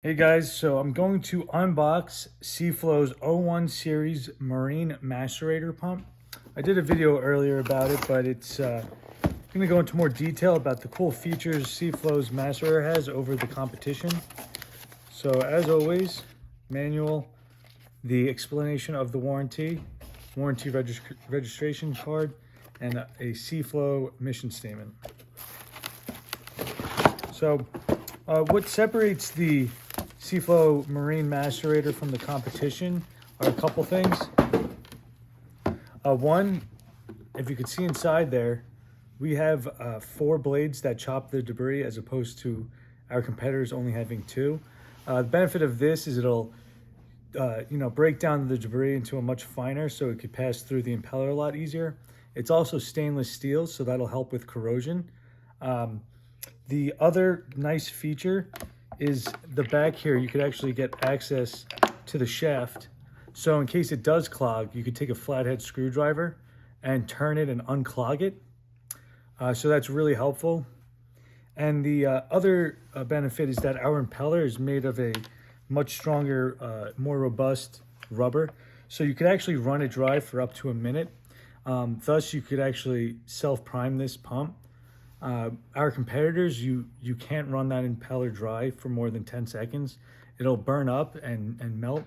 Hey guys, so I'm going to unbox SEAFLO's 01 series marine macerator pump. I did a video earlier about it, but it's going to go into more detail about the cool features SEAFLO's macerator has over the competition. So as always, manual, the explanation of the warranty registration card, and a SEAFLO mission statement. So what separates the SEAFLO Marine Macerator from the competition are a couple things. One, if you could see inside there, we have 4 blades that chop the debris as opposed to our competitors only having 2. The benefit of this is it'll break down the debris into a much finer so it could pass through the impeller a lot easier. It's also stainless steel, so that'll help with corrosion. The other nice feature is the back here. You could actually get access to the shaft. So in case it does clog, you could take a flathead screwdriver and turn it and unclog it. So that's really helpful. And the other benefit is that our impeller is made of a much stronger, more robust rubber. So you could actually run it dry for up to a minute. Thus, you could actually self-prime this pump. Our competitors, you can't run that impeller dry for more than 10 seconds. It'll burn up and melt,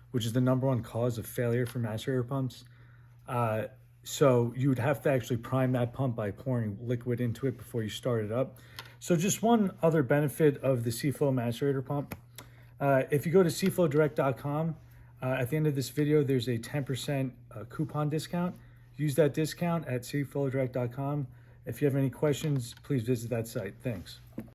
which is the #1 cause of failure for macerator pumps. So you would have to actually prime that pump by pouring liquid into it before you start it up. So just one other benefit of the SEAFLO Macerator Pump. If you go to SEAFLOdirect.com, at the end of this video, there's a 10% coupon discount. Use that discount at SEAFLOdirect.com. If you have any questions, please visit that site. Thanks.